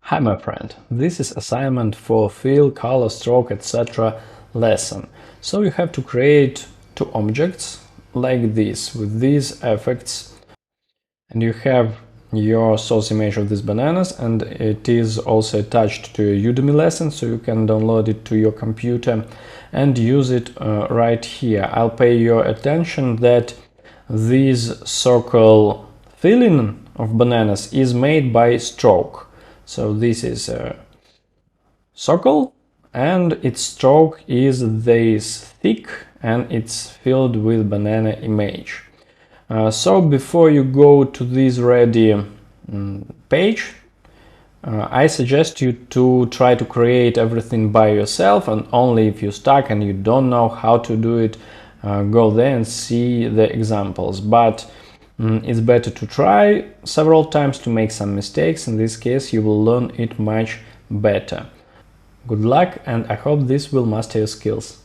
Hi my friend, this is assignment for fill, color, stroke, etc. lesson. So you have to create two objects like this with these effects, and you have your source image of these bananas, and it is also attached to a Udemy lesson, so you can download it to your computer and use it right here. I'll pay your attention that this circle filling of bananas is made by stroke. So this is a circle and its stroke is this thick and it's filled with banana image. So before you go to this ready page, I suggest you to try to create everything by yourself, and only if you're stuck and you don't know how to do it, go there and see the examples. But it's better to try several times to make some mistakes. In this case, you will learn it much better. Good luck, and I hope this will master your skills.